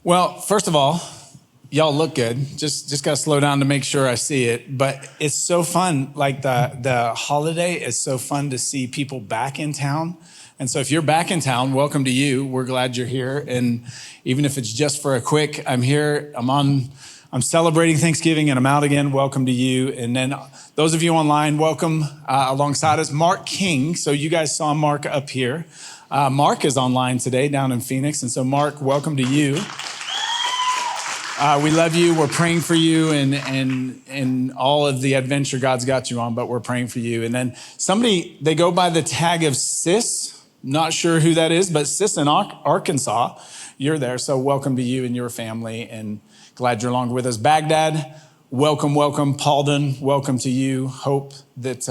Well, first of all, y'all look good. Just got to slow down to make sure I see it. But it's so fun. Like the holiday is so fun to see people back in town. And so if you're back in town, welcome to you. We're glad you're here. And even if it's just for a quick, I'm here, I'm celebrating Thanksgiving and I'm out again. Welcome to you. And then those of you online, welcome alongside us, Mark King. So you guys saw Mark up here. Mark is online today down in Phoenix. And so Mark, welcome to you. We love you. We're praying for you and all of the adventure God's got you on, but we're praying for you. And then they go by the tag of Sis. Not sure who that is, but Sis in Arkansas, you're there. So welcome to you and your family, and glad you're along with us. Baghdad, welcome. Paulden, welcome to you. Hope that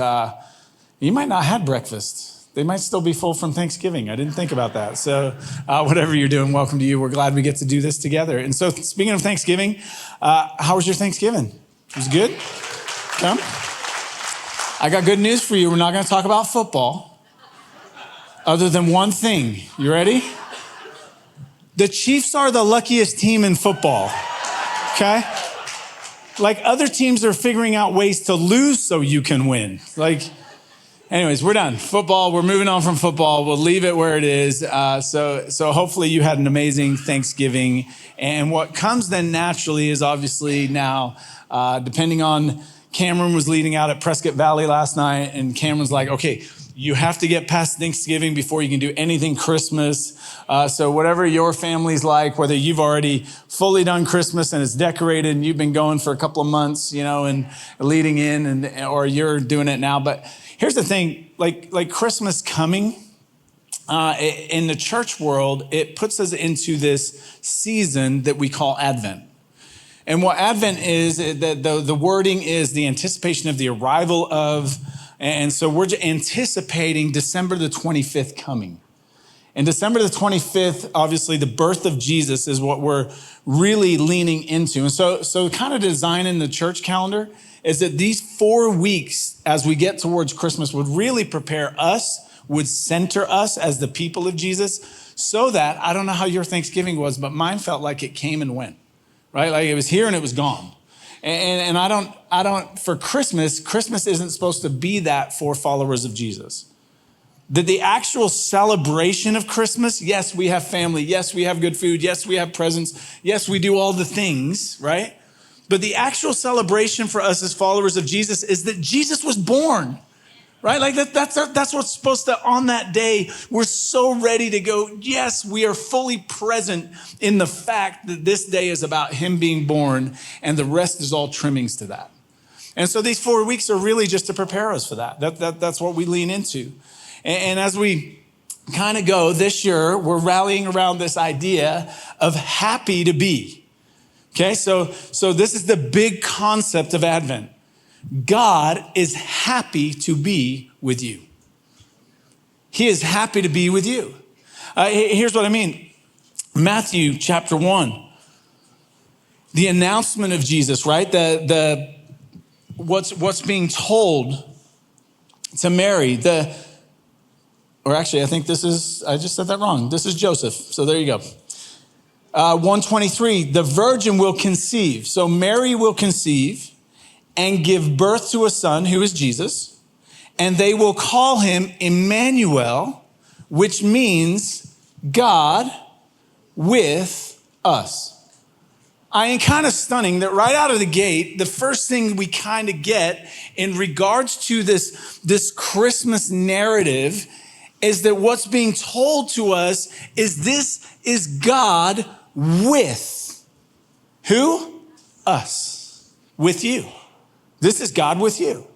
you might not have breakfast. They might still be full from Thanksgiving. I didn't think about that. So whatever you're doing, welcome to you. We're glad we get to do this together. And so speaking of Thanksgiving, how was your Thanksgiving? It was good? Come. I got good news for you. We're not going to talk about football other than one thing. You ready? The Chiefs are the luckiest team in football, okay? Like other teams are figuring out ways to lose so you can win. Anyways, we're done. Football, we're moving on from football. We'll leave it where it is. So hopefully you had an amazing Thanksgiving. And what comes then naturally is obviously now, depending on, Cameron was leading out at Prescott Valley last night, and Cameron's like, okay, you have to get past Thanksgiving before you can do anything Christmas. So whatever your family's like, whether you've already fully done Christmas and it's decorated and you've been going for a couple of months, and leading in, or you're doing it now. But here's the thing, like Christmas coming, in the church world, it puts us into this season that we call Advent. And what Advent is, the wording is the anticipation of the arrival of. And so we're anticipating December the 25th coming. And December the 25th, obviously the birth of Jesus is what we're really leaning into. And so kind of designing the church calendar is that these 4 weeks as we get towards Christmas would really prepare us, would center us as the people of Jesus, so that, I don't know how your Thanksgiving was, but mine felt like it came and went, right? Like it was here and it was gone. And I don't, for Christmas isn't supposed to be that for followers of Jesus. That the actual celebration of Christmas, yes, we have family. Yes, we have good food. Yes, we have presents. Yes, we do all the things, right? But the actual celebration for us as followers of Jesus is that Jesus was born, right? Like that's what's supposed to, on that day, we're so ready to go. Yes, we are fully present in the fact that this day is about him being born, and the rest is all trimmings to that. And so these 4 weeks are really just to prepare us for that. That's what we lean into. And as we kind of go this year, we're rallying around this idea of happy to be. Okay, so this is the big concept of Advent. God is happy to be with you. He is happy to be with you. Here's what I mean. Matthew chapter 1, the announcement of Jesus, right? What's being told to Mary, or actually, I think I just said that wrong. This is Joseph. So there you go. 123, the virgin will conceive. So Mary will conceive and give birth to a son who is Jesus, and they will call him Emmanuel, which means God with us. I am kind of stunning that right out of the gate, the first thing we kind of get in regards to this Christmas narrative is that what's being told to us is this is God with who? Us. With you. This is God with you.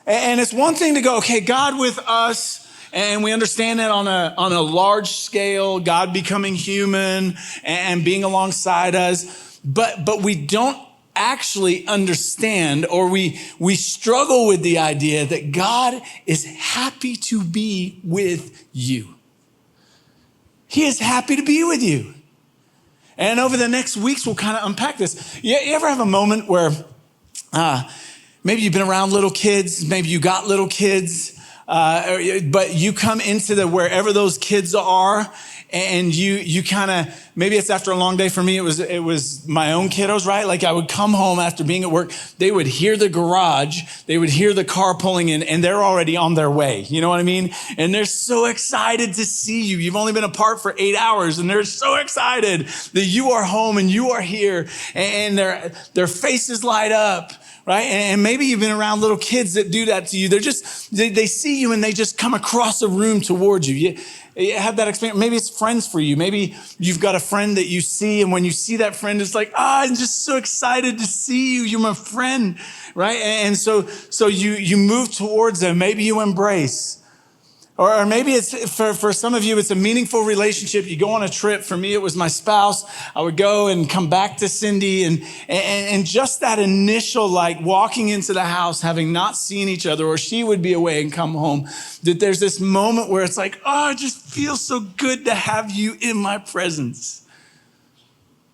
And it's one thing to go, okay, God with us, and we understand that on a large scale, God becoming human and being alongside us, but we don't actually understand, or we struggle with the idea that God is happy to be with you. He is happy to be with you. And over the next weeks, we'll kind of unpack this. You ever have a moment where maybe you've been around little kids, maybe you got little kids, but you come into wherever those kids are, and you kind of, maybe it's after a long day. For me, it was my own kiddos, right? Like I would come home after being at work, they would hear the garage, they would hear the car pulling in, and they're already on their way. You know what I mean? And they're so excited to see you. You've only been apart for 8 hours, and they're so excited that you are home and you are here, and their faces light up. Right? And maybe you've been around little kids that do that to you. They see you and they just come across a room towards you. You have that experience. Maybe it's friends for you. Maybe you've got a friend that you see, and when you see that friend, it's like, I'm just so excited to see you. You're my friend, right? And so you move towards them. Maybe you embrace. Or maybe it's for some of you, it's a meaningful relationship. You go on a trip. For me, it was my spouse. I would go and come back to Cindy, and just that initial, like walking into the house, having not seen each other, or she would be away and come home, that there's this moment where it's like, it just feels so good to have you in my presence.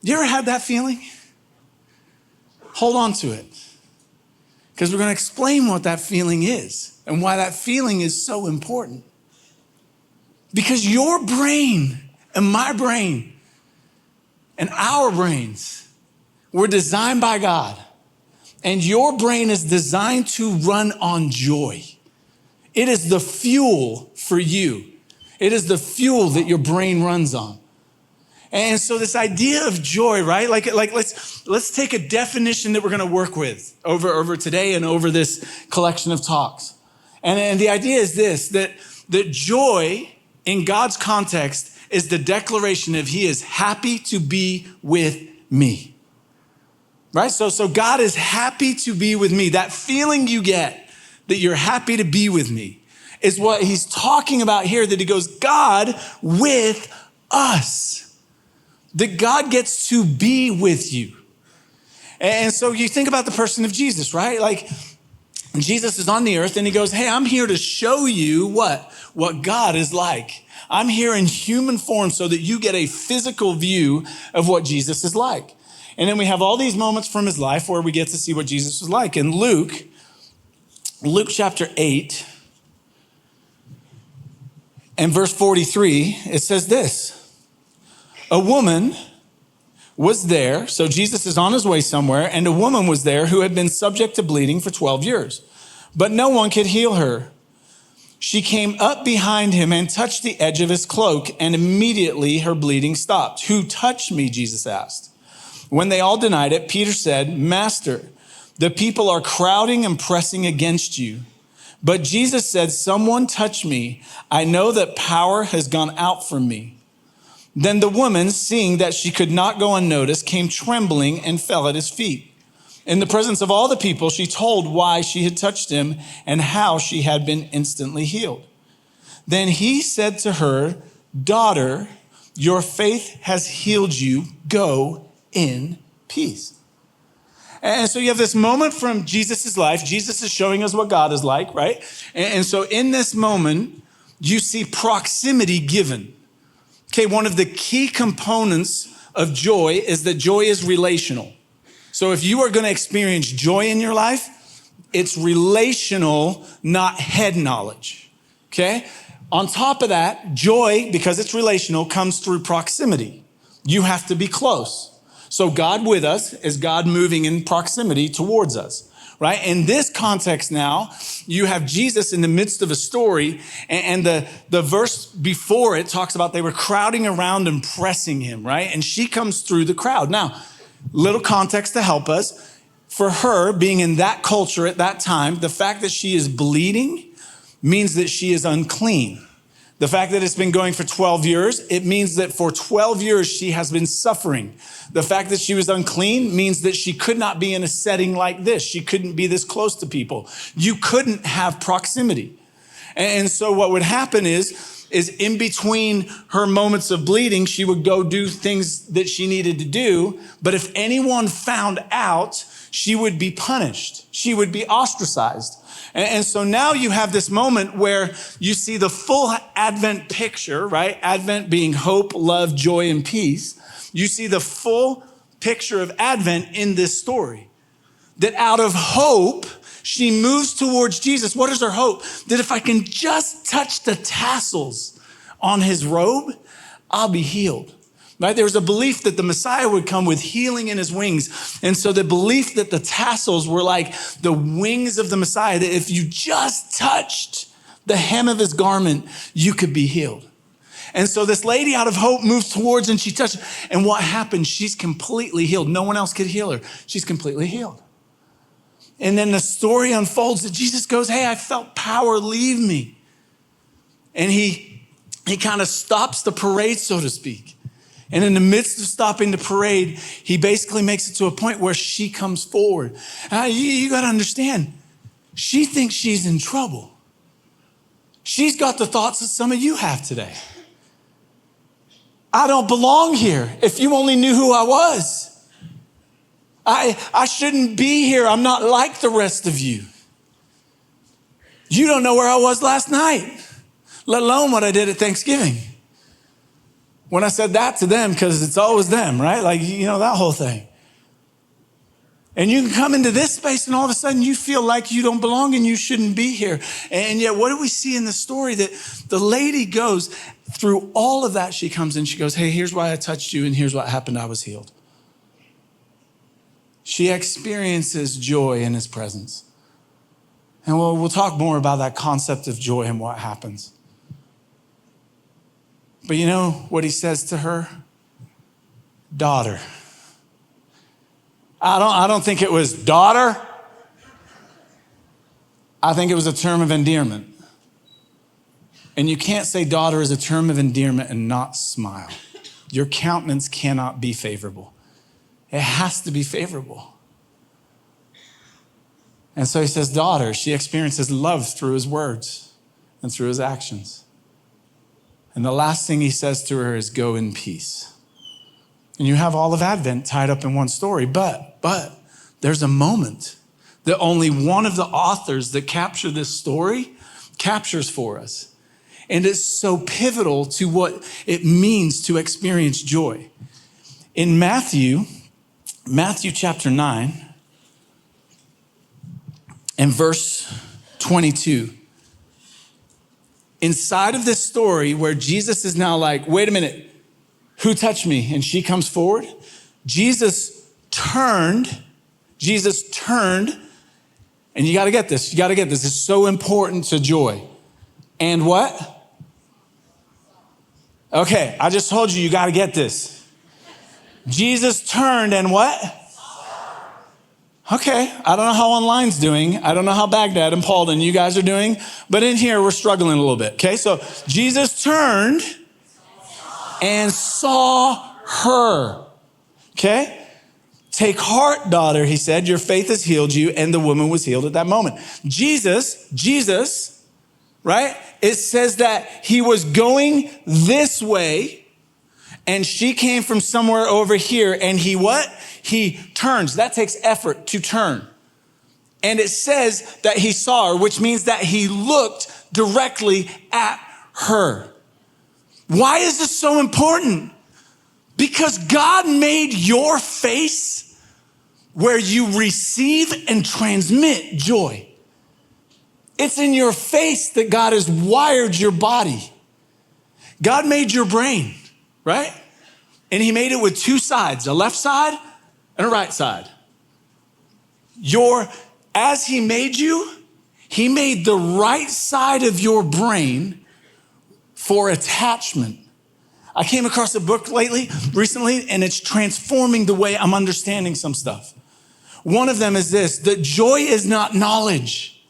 You ever had that feeling? Hold on to it, because we're going to explain what that feeling is and why that feeling is so important. Because your brain and my brain and our brains were designed by God. And your brain is designed to run on joy. It is the fuel for you. It is the fuel that your brain runs on. And so this idea of joy, right? Like let's take a definition that we're going to work with over today and over this collection of talks. And the idea is this, that joy in God's context is the declaration of He is happy to be with me. Right? So God is happy to be with me. That feeling you get that you're happy to be with me is what He's talking about here, that He goes, God with us. That God gets to be with you. And so you think about the person of Jesus, right? Like Jesus is on the earth and He goes, hey, I'm here to show you what God is like. I'm here in human form so that you get a physical view of what Jesus is like. And then we have all these moments from His life where we get to see what Jesus was like. In Luke chapter 8 and verse 43, it says this: a woman was there, so Jesus is on His way somewhere, and a woman was there who had been subject to bleeding for 12 years, but no one could heal her. She came up behind Him and touched the edge of His cloak, and immediately her bleeding stopped. Who touched me? Jesus asked. When they all denied it, Peter said, Master, the people are crowding and pressing against you. But Jesus said, someone touched me. I know that power has gone out from me. Then the woman, seeing that she could not go unnoticed, came trembling and fell at His feet. In the presence of all the people, she told why she had touched Him and how she had been instantly healed. Then He said to her, Daughter, your faith has healed you. Go in peace. And so you have this moment from Jesus' life. Jesus is showing us what God is like, right? And so in this moment, you see proximity given. Okay, one of the key components of joy is that joy is relational. So if you are going to experience joy in your life, it's relational, not head knowledge. Okay? On top of that, joy, because it's relational, comes through proximity. You have to be close. So God with us is God moving in proximity towards us, right? In this context now, you have Jesus in the midst of a story, and the verse before it talks about they were crowding around and pressing Him, right? And she comes through the crowd. Now, little context to help us. For her, being in that culture at that time, the fact that she is bleeding means that she is unclean. The fact that it's been going for 12 years, it means that for 12 years she has been suffering. The fact that she was unclean means that she could not be in a setting like this. She couldn't be this close to people. You couldn't have proximity. And so what would happen is in between her moments of bleeding, she would go do things that she needed to do. But if anyone found out, she would be punished. She would be ostracized. And so now you have this moment where you see the full Advent picture, right? Advent being hope, love, joy, and peace. You see the full picture of Advent in this story. That out of hope, she moves towards Jesus. What is her hope? That if I can just touch the tassels on His robe, I'll be healed. Right? There was a belief that the Messiah would come with healing in his wings. And so the belief that the tassels were like the wings of the Messiah, that if you just touched the hem of his garment, you could be healed. And so this lady out of hope moves towards and she touches. And what happens? She's completely healed. No one else could heal her. She's completely healed. And then the story unfolds that Jesus goes, hey, I felt power leave me. And he kind of stops the parade, so to speak. And in the midst of stopping the parade, he basically makes it to a point where she comes forward. You got to understand, she thinks she's in trouble. She's got the thoughts that some of you have today. I don't belong here. If you only knew who I was. I shouldn't be here. I'm not like the rest of you. You don't know where I was last night, let alone what I did at Thanksgiving. When I said that to them, because it's always them, right? Like, that whole thing. And you can come into this space and all of a sudden you feel like you don't belong and you shouldn't be here. And yet what do we see in the story? That the lady goes through all of that. She comes and she goes, hey, here's why I touched you and here's what happened. I was healed. She experiences joy in his presence. And we'll talk more about that concept of joy and what happens. But you know what he says to her? Daughter. I don't think it was daughter. I think it was a term of endearment. And you can't say daughter is a term of endearment and not smile. Your countenance cannot be favorable. It has to be favorable. And so he says, daughter. She experiences love through his words and through his actions. And the last thing he says to her is, go in peace. And you have all of Advent tied up in one story, but there's a moment that only one of the authors that capture this story captures for us. And it's so pivotal to what it means to experience joy. In Matthew chapter 9 and verse 22, inside of this story where Jesus is now like, wait a minute, who touched me? And she comes forward. Jesus turned, and you got to get this. It's so important to joy. And what? Okay, I just told you got to get this. Jesus turned and what? Okay, I don't know how online's doing. I don't know how Baghdad and Paul and you guys are doing, but in here we're struggling a little bit. Okay, so Jesus turned and saw her. Okay, take heart, daughter, he said, your faith has healed you, and the woman was healed at that moment. Jesus, right? It says that he was going this way, and she came from somewhere over here, and he what? He turns. That takes effort to turn. And it says that he saw her, which means that he looked directly at her. Why is this so important? Because God made your face where you receive and transmit joy. It's in your face that God has wired your body. God made your brain, right? And he made it with two sides, a left side and a right side. As he made you, he made the right side of your brain for attachment. I came across a book recently, and it's transforming the way I'm understanding some stuff. One of them is this, that joy is not knowledge.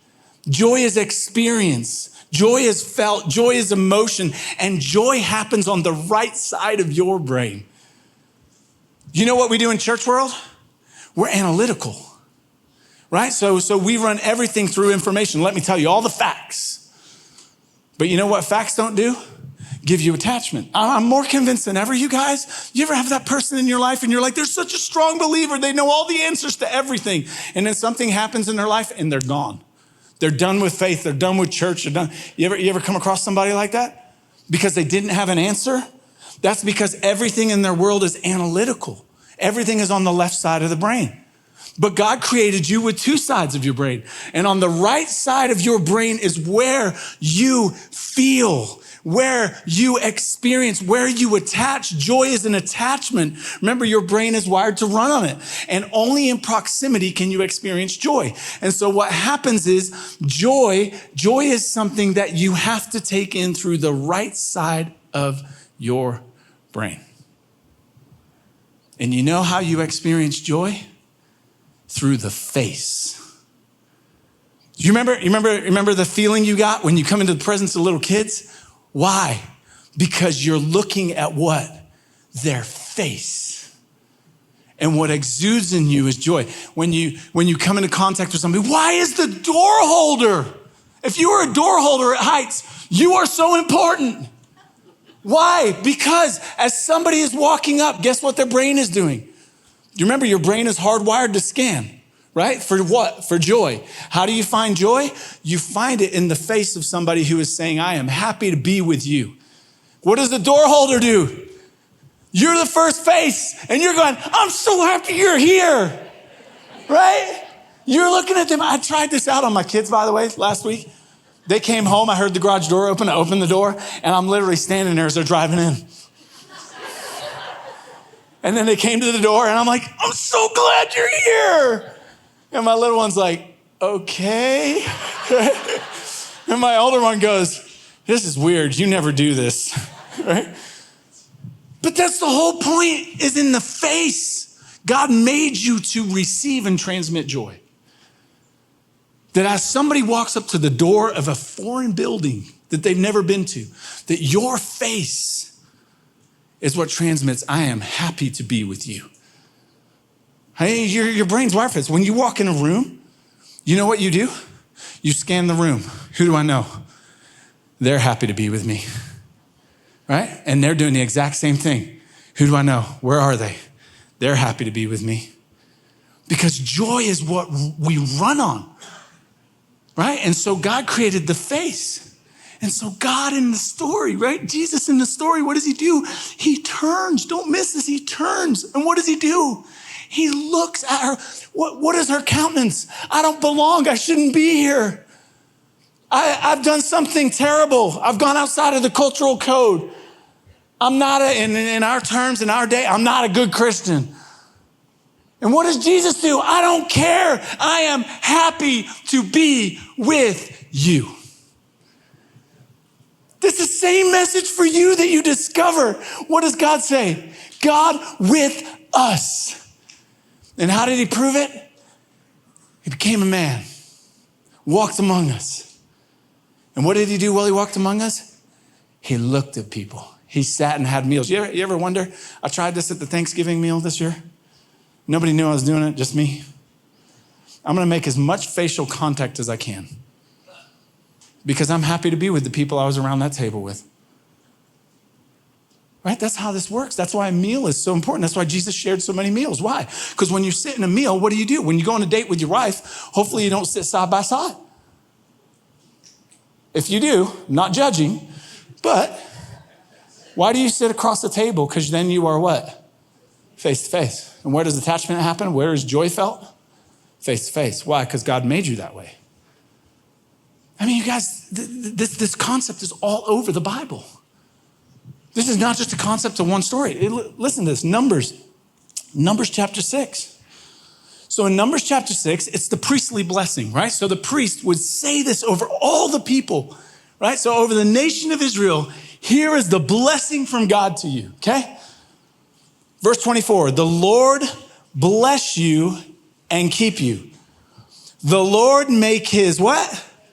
Joy is experience. Joy is felt. Joy is emotion. And joy happens on the right side of your brain. You know what we do in church world? We're analytical, right? So we run everything through information. Let me tell you all the facts. But you know what facts don't do? Give you attachment. I'm more convinced than ever, you guys. You ever have that person in your life and you're like, they're such a strong believer. They know all the answers to everything. And then something happens in their life and they're gone. They're done with faith. They're done with church. They're done. You ever come across somebody like that? Because they didn't have an answer? That's because everything in their world is analytical. Everything is on the left side of the brain. But God created you with two sides of your brain. And on the right side of your brain is where you feel, where you experience, where you attach. Joy is an attachment. Remember, your brain is wired to run on it. And only in proximity can you experience joy. And so what happens is joy is something that you have to take in through the right side of your brain. And you know how you experience joy? Through the face. You remember the feeling you got when you come into the presence of little kids? Why? Because you're looking at what? Their face. And what exudes in you is joy. When you come into contact with somebody, why is the door holder? If you were a door holder at Heights, you are so important. Why? Because as somebody is walking up, guess what their brain is doing? You remember your brain is hardwired to scan. Right? For what? For joy. How do you find joy? You find it in the face of somebody who is saying, I am happy to be with you. What does the door holder do? You're the first face and you're going, I'm so happy you're here. Right? You're looking at them. I tried this out on my kids, by the way, last week. They came home. I heard the garage door open. I opened the door and I'm literally standing there as they're driving in. And then they came to the door and I'm like, I'm so glad you're here. And my little one's like, okay. And my older one goes, this is weird. You never do this, right? But that's the whole point, is in the face. God made you to receive and transmit joy. That as somebody walks up to the door of a foreign building that they've never been to, that your face is what transmits, I am happy to be with you. Hey, your brain's wired for this. When you walk in a room, you know what you do? You scan the room. Who do I know? They're happy to be with me, right? And they're doing the exact same thing. Who do I know? Where are they? They're happy to be with me. Because joy is what we run on, right? And so God created the face. And so God in the story, right? Jesus in the story, what does he do? He turns. Don't miss this. He turns. And what does he do? He looks at her. What is her countenance? I don't belong. I shouldn't be here. I've done something terrible. I've gone outside of the cultural code. I'm not, in our terms, in our day, I'm not a good Christian. And what does Jesus do? I don't care. I am happy to be with you. This is the same message for you that you discover. What does God say? God with us. And how did he prove it? He became a man, walked among us. And what did he do while he walked among us? He looked at people. He sat and had meals. You ever wonder? I tried this at the Thanksgiving meal this year. Nobody knew I was doing it, just me. I'm going to make as much facial contact as I can because I'm happy to be with the people I was around that table with. Right? That's how this works. That's why a meal is so important. That's why Jesus shared so many meals. Why? Because when you sit in a meal, what do? When you go on a date with your wife, hopefully you don't sit side by side. If you do, not judging, but why do you sit across the table? Because then you are what? Face to face. And where does attachment happen? Where is joy felt? Face to face. Why? Because God made you that way. I mean, you guys, this concept is all over the Bible. This is not just a concept of one story. Listen to this, Numbers chapter 6. So in Numbers chapter 6, it's the priestly blessing, right? So the priest would say this over all the people, right? So over the nation of Israel, here is the blessing from God to you, okay? Verse 24, the Lord bless you and keep you. The Lord make his what?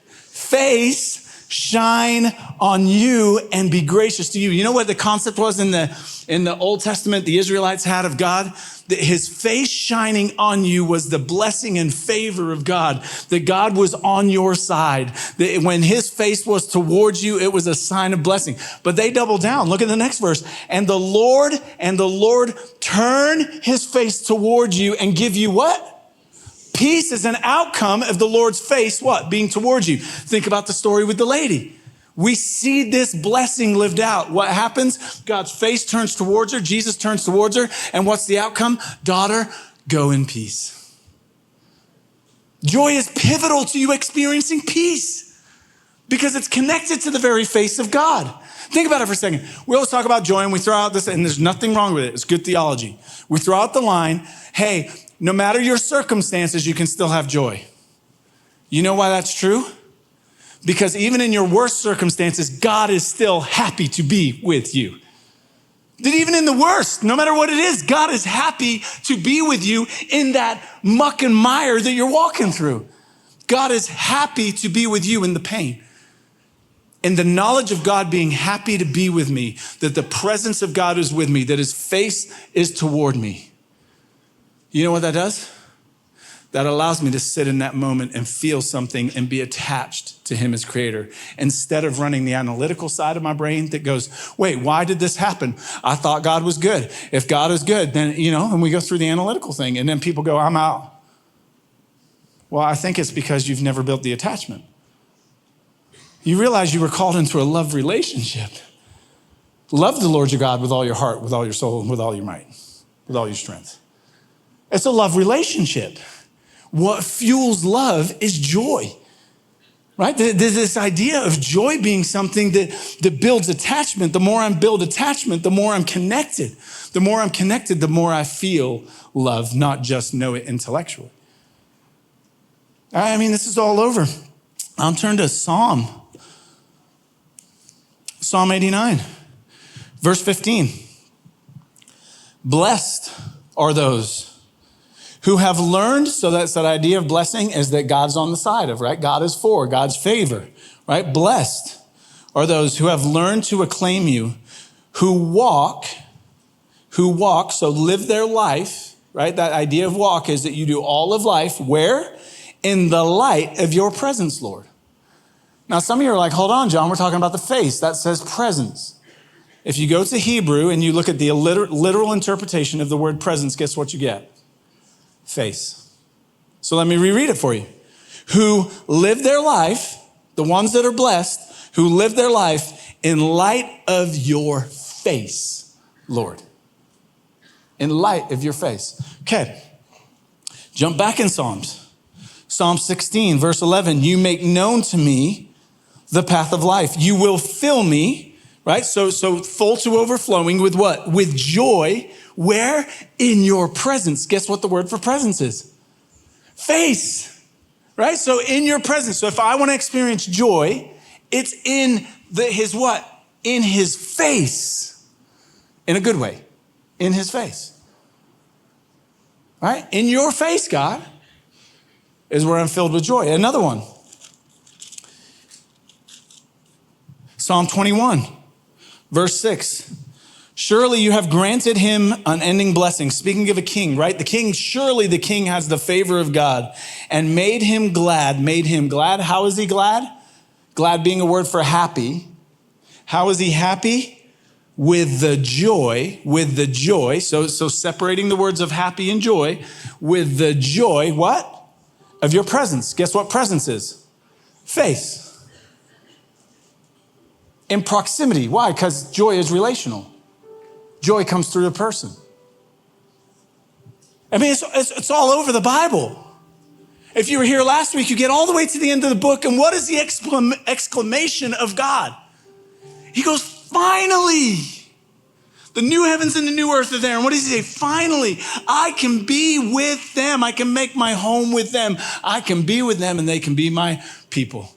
Face shine on you and be gracious to you. You know what the concept was in the Old Testament the Israelites had of God? That his face shining on you was the blessing and favor of God. That God was on your side. That when his face was towards you, it was a sign of blessing. But they double down. Look at the next verse. And the Lord turn his face towards you and give you what? Peace is an outcome of the Lord's face, what? Being towards you. Think about the story with the lady. We see this blessing lived out. What happens? God's face turns towards her. Jesus turns towards her. And what's the outcome? Daughter, go in peace. Joy is pivotal to you experiencing peace. because it's connected to the very face of God. Think about it for a second. We always talk about joy and we throw out this, and there's nothing wrong with it. It's good theology. We throw out the line, hey, no matter your circumstances, you can still have joy. You know why that's true? Because even in your worst circumstances, God is still happy to be with you. That even in the worst, no matter what it is, God is happy to be with you in that muck and mire that you're walking through. God is happy to be with you in the pain. And the knowledge of God being happy to be with me, that the presence of God is with me, that his face is toward me. You know what that does? That allows me to sit in that moment and feel something and be attached to him as creator. Instead of running the analytical side of my brain that goes, wait, why did this happen? I thought God was good. If God is good, then, and we go through the analytical thing and then people go, I'm out. Well, I think it's because you've never built the attachment. You realize you were called into a love relationship. Love the Lord your God with all your heart, with all your soul, and with all your might, with all your strength. It's a love relationship. What fuels love is joy, right? There's this idea of joy being something that builds attachment. The more I build attachment, the more I'm connected. The more I'm connected, the more I feel love, not just know it intellectually. I mean, this is all over. I'll turn to Psalm 89, verse 15. Blessed are those who have learned, so that's that idea of blessing is that God's on the side of, right? God is for, God's favor, right? Blessed are those who have learned to acclaim you, who walk, so live their life, right? That idea of walk is that you do all of life, where? In the light of your presence, Lord. Now, some of you are like, hold on, John, we're talking about the face. That says presence. If you go to Hebrew and you look at the literal interpretation of the word presence, guess what you get? Face. So let me reread it for you. Who live their life, the ones that are blessed, who live their life in light of your face, Lord. In light of your face. Okay. Jump back in Psalms. Psalm 16, verse 11. You make known to me the path of life. You will fill me, right? So full to overflowing with what? With joy. Where? In your presence. Guess what the word for presence is? Face, right? So in your presence. So if I want to experience joy, it's in his what? In his face. In a good way. In his face. Right? In your face, God, is where I'm filled with joy. Another one. Psalm 21, verse 6. Surely you have granted him unending blessing. Speaking of a king, right? Surely the king has the favor of God and made him glad. How is he glad? Glad being a word for happy. How is he happy? With the joy. So separating the words of happy and joy. With the joy, what? Of your presence. Guess what presence is? Face. In proximity. Why? Because joy is relational. Joy comes through a person. I mean, it's all over the Bible. If you were here last week, you get all the way to the end of the book, and what is the exclamation of God? He goes, finally. The new heavens and the new earth are there. And what does he say? Finally, I can be with them. I can make my home with them. I can be with them, and they can be my people.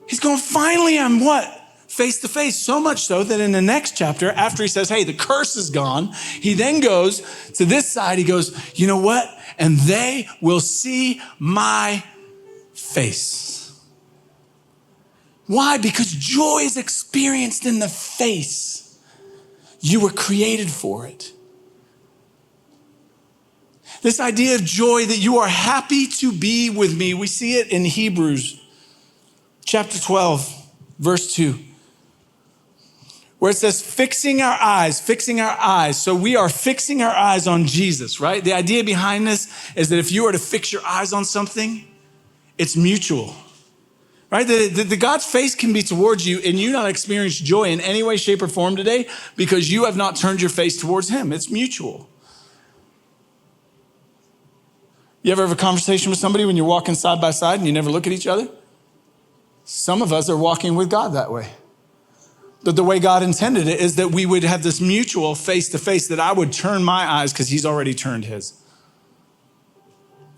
He's going, finally, I'm what? Face to face. So much so that in the next chapter, after he says, hey, the curse is gone, he then goes to this side. He goes, you know what? And they will see my face. Why? Because joy is experienced in the face. You were created for it. This idea of joy, that you are happy to be with me. We see it in Hebrews chapter 12, verse 2. Where it says, fixing our eyes. So we are fixing our eyes on Jesus, right? The idea behind this is that if you were to fix your eyes on something, it's mutual, right? The God's face can be towards you and you not experience joy in any way, shape, or form today because you have not turned your face towards him. It's mutual. You ever have a conversation with somebody when you're walking side by side and you never look at each other? Some of us are walking with God that way. But the way God intended it is that we would have this mutual face-to-face, that I would turn my eyes because he's already turned his.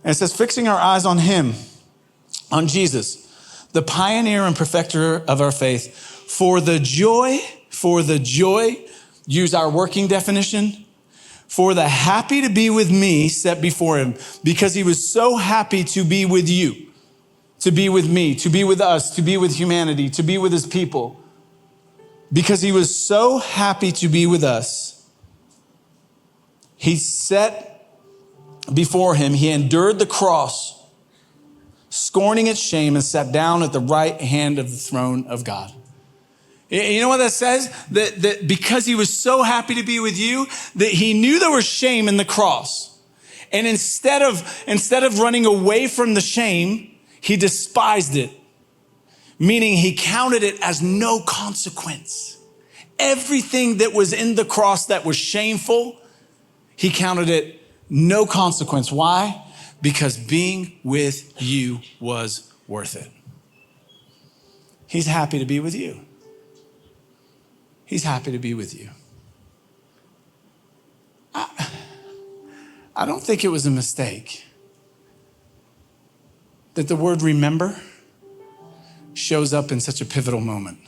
And it says, fixing our eyes on him, on Jesus, the pioneer and perfecter of our faith, for the joy, use our working definition, for the happy to be with me set before him, because he was so happy to be with you, to be with me, to be with us, to be with humanity, to be with his people. Because he was so happy to be with us, he set before him, he endured the cross, scorning its shame, and sat down at the right hand of the throne of God. You know what that says? That because he was so happy to be with you, that he knew there was shame in the cross. And instead of running away from the shame, he despised it. Meaning he counted it as no consequence. Everything that was in the cross that was shameful, he counted it no consequence. Why? Because being with you was worth it. He's happy to be with you. He's happy to be with you. I don't think it was a mistake that the word remember shows up in such a pivotal moment.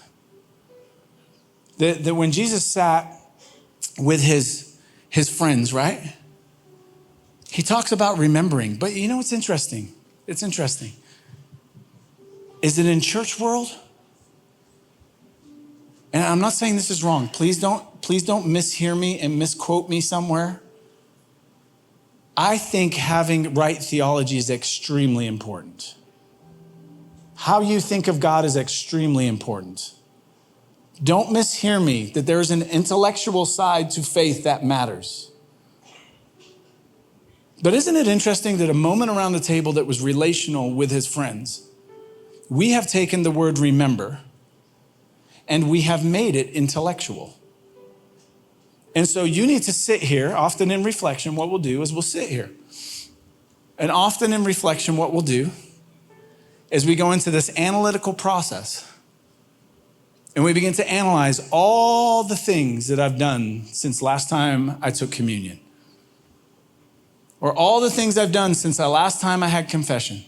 That when Jesus sat with his friends, right? He talks about remembering. But you know what's interesting? It's interesting. Is it in church world? And I'm not saying this is wrong. Please don't mishear me and misquote me somewhere. I think having right theology is extremely important. How you think of God is extremely important. Don't mishear me that there's an intellectual side to faith that matters. But isn't it interesting that a moment around the table that was relational with his friends, we have taken the word remember and we have made it intellectual. And so you need to sit here, often in reflection, what we'll do is we'll sit here. And often in reflection, what we'll do is we go into this analytical process and we begin to analyze all the things that I've done since last time I took communion, or all the things I've done since the last time I had confession.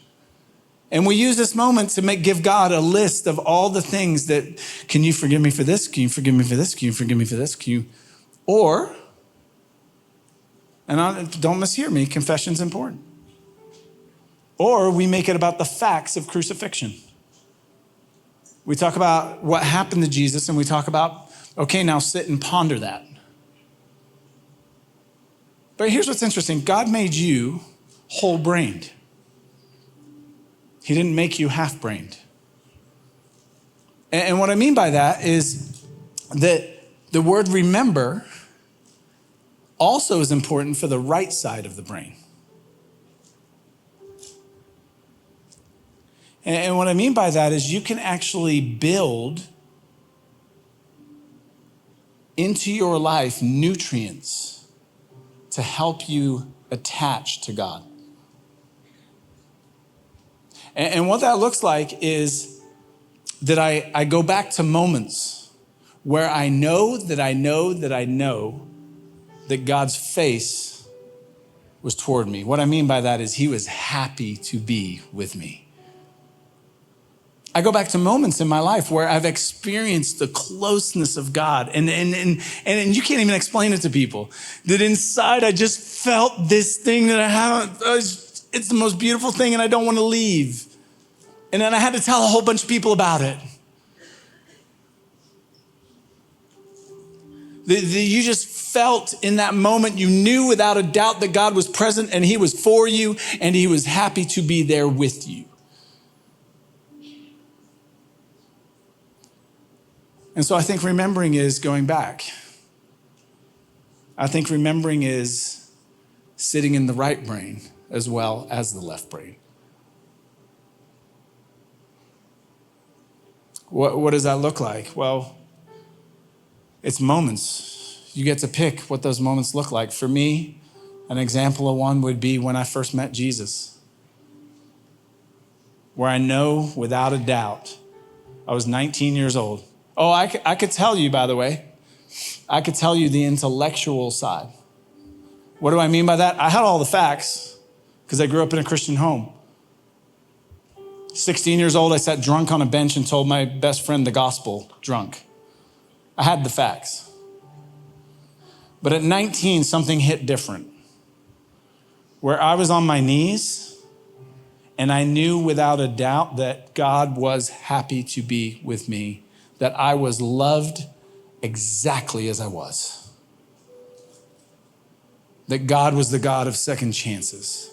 And we use this moment to give God a list of all the things that, can you forgive me for this? Can you forgive me for this? Can you forgive me for this? Or, and don't mishear me, confession's important. Or we make it about the facts of crucifixion. We talk about what happened to Jesus and we talk about, okay, now sit and ponder that. But here's what's interesting. God made you whole-brained. He didn't make you half-brained. And what I mean by that is that the word remember also is important for the right side of the brain. And what I mean by that is you can actually build into your life nutrients to help you attach to God. And what that looks like is that I go back to moments where I know that God's face was toward me. What I mean by that is he was happy to be with me. I go back to moments in my life where I've experienced the closeness of God and you can't even explain it to people. That inside I just felt this thing that I haven't, it's the most beautiful thing and I don't want to leave. And then I had to tell a whole bunch of people about it. You just felt in that moment, you knew without a doubt that God was present and he was for you and he was happy to be there with you. And so I think remembering is going back. I think remembering is sitting in the right brain as well as the left brain. What does that look like? Well, it's moments. You get to pick what those moments look like. For me, an example of one would be when I first met Jesus, where I know without a doubt I was 19 years old. Oh, I could tell you, by the way, I could tell you the intellectual side. What do I mean by that? I had all the facts because I grew up in a Christian home. 16 years old, I sat drunk on a bench and told my best friend the gospel drunk. I had the facts. But at 19, something hit different, where I was on my knees and I knew without a doubt that God was happy to be with me, that I was loved exactly as I was. That God was the God of second chances.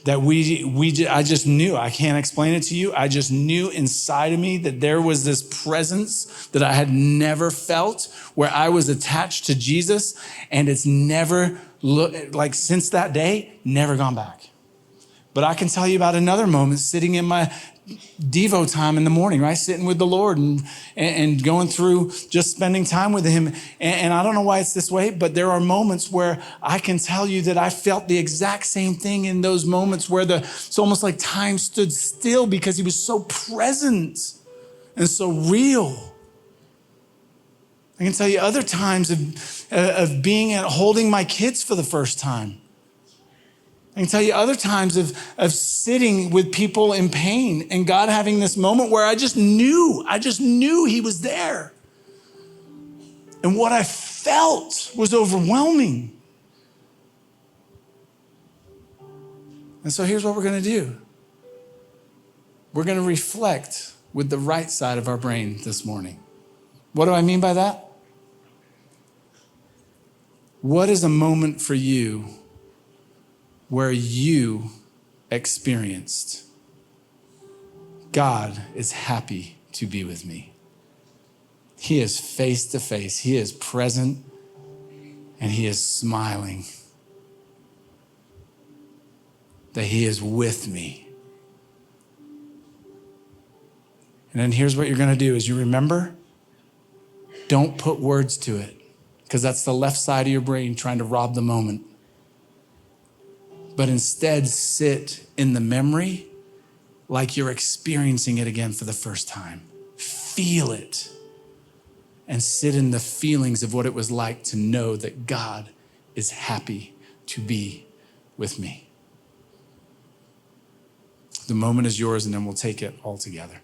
That I just knew, I can't explain it to you. I just knew inside of me that there was this presence that I had never felt where I was attached to Jesus, and it's never, since that day, never gone back. But I can tell you about another moment sitting in my Devo time in the morning, right? Sitting with the Lord and going through just spending time with him. And I don't know why it's this way, but there are moments where I can tell you that I felt the exact same thing in those moments where it's almost like time stood still because he was so present and so real. I can tell you other times of being at holding my kids for the first time. I can tell you other times of sitting with people in pain and God having this moment where I just knew he was there. And what I felt was overwhelming. And so here's what we're going to do. We're going to reflect with the right side of our brain this morning. What do I mean by that? What is a moment for you where you experienced God is happy to be with me? He is face to face. He is present and he is smiling. That he is with me. And then here's what you're going to do is you remember, don't put words to it because that's the left side of your brain trying to rob the moment. But instead sit in the memory like you're experiencing it again for the first time. Feel it and sit in the feelings of what it was like to know that God is happy to be with me. The moment is yours, and then we'll take it all together.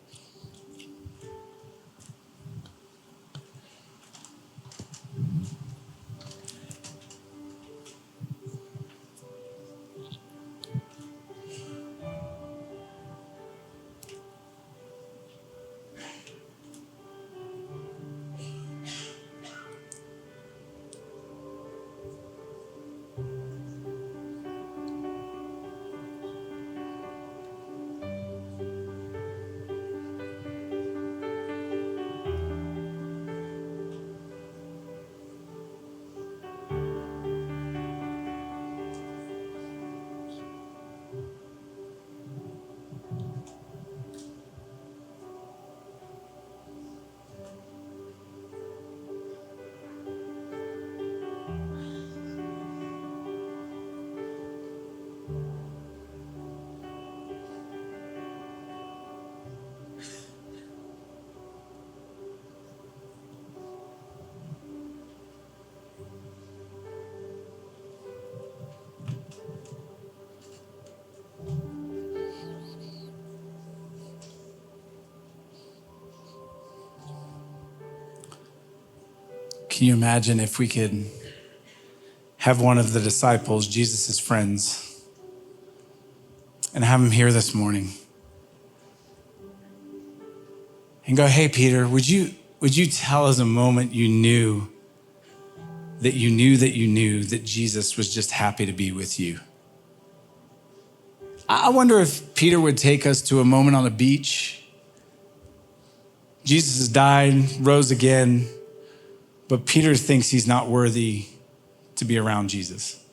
Can you imagine if we could have one of the disciples, Jesus' friends, and have him here this morning and go, hey, Peter, would you tell us a moment you knew that Jesus was just happy to be with you? I wonder if Peter would take us to a moment on a beach. Jesus has died, rose again, but Peter thinks he's not worthy to be around Jesus.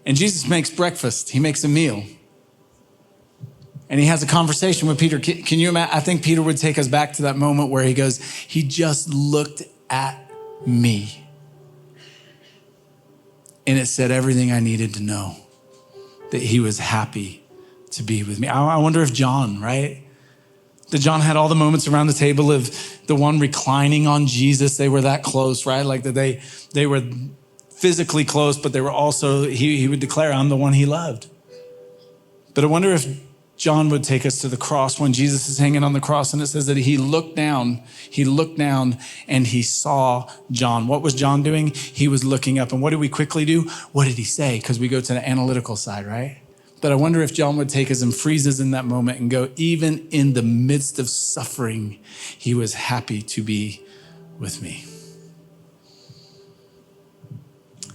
And Jesus makes breakfast. He makes a meal. And he has a conversation with Peter. Can you imagine? I think Peter would take us back to that moment where he goes, he just looked at me. And it said everything I needed to know, that he was happy to be with me. I wonder if John, right? That John had all the moments around the table of the one reclining on Jesus. They were that close, right? Like that they were physically close, but they were also, he would declare, I'm the one he loved. But I wonder if John would take us to the cross when Jesus is hanging on the cross, and it says that he looked down and he saw John. What was John doing? He was looking up. And what did we quickly do? What did he say? Because we go to the analytical side, right? But I wonder if John would take us and freeze us in that moment and go, even in the midst of suffering, he was happy to be with me.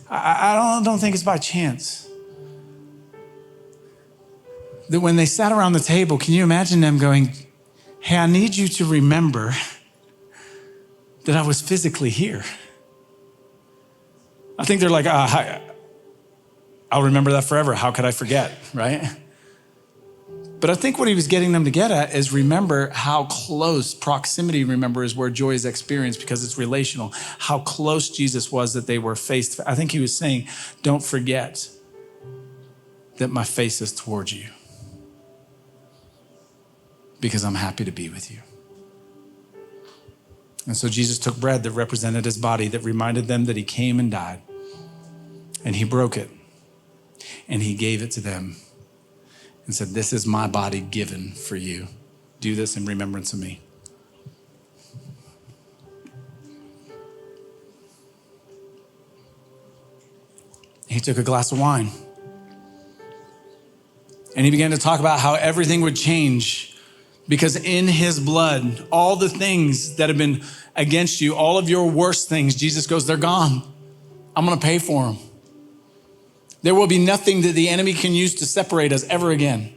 I don't think it's by chance that when they sat around the table, can you imagine them going, hey, I need you to remember that I was physically here. I think they're like, I'll remember that forever. How could I forget, right? But I think what he was getting them to get at is remember how close proximity, remember, is where joy is experienced because it's relational. How close Jesus was that they were face to face. I think he was saying, don't forget that my face is towards you because I'm happy to be with you. And so Jesus took bread that represented his body, that reminded them that he came and died, and he broke it. And he gave it to them and said, this is my body given for you. Do this in remembrance of me. He took a glass of wine and he began to talk about how everything would change because in his blood, all the things that have been against you, all of your worst things, Jesus goes, they're gone. I'm going to pay for them. There will be nothing that the enemy can use to separate us ever again.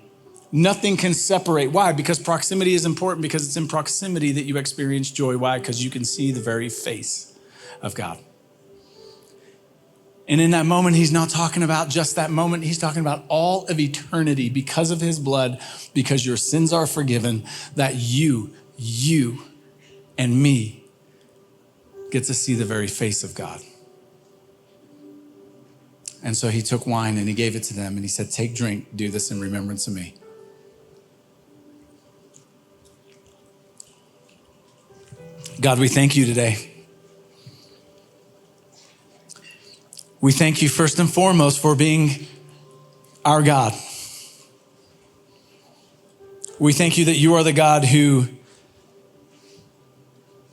Nothing can separate. Why? Because proximity is important, because it's in proximity that you experience joy. Why? Because you can see the very face of God. And in that moment, he's not talking about just that moment. He's talking about all of eternity because of his blood, because your sins are forgiven, that you and me get to see the very face of God. And so he took wine and he gave it to them and he said, take, drink, do this in remembrance of me. God, we thank you today. We thank you first and foremost for being our God. We thank you that you are the God who,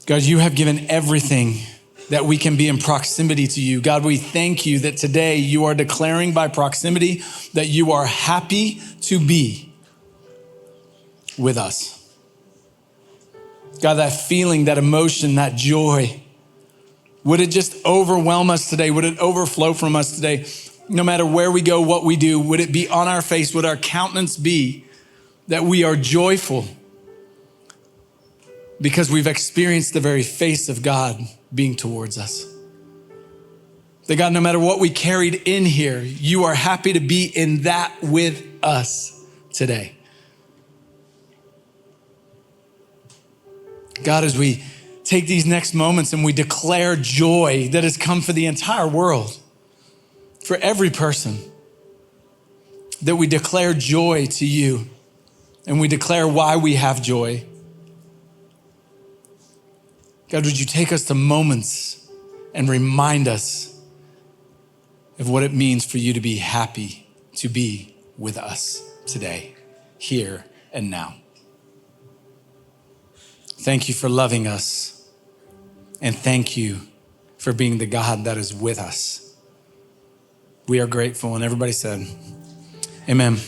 God, you have given everything that we can be in proximity to you. God, we thank you that today you are declaring by proximity that you are happy to be with us. God, that feeling, that emotion, that joy, would it just overwhelm us today? Would it overflow from us today? No matter where we go, what we do, would it be on our face? Would our countenance be that we are joyful because we've experienced the very face of God being towards us? That God, no matter what we carried in here, you are happy to be in that with us today. God, as we take these next moments and we declare joy that has come for the entire world, for every person, that we declare joy to you and we declare why we have joy. God, would you take us to moments and remind us of what it means for you to be happy to be with us today, here and now. Thank you for loving us, and thank you for being the God that is with us. We are grateful, and everybody said, amen.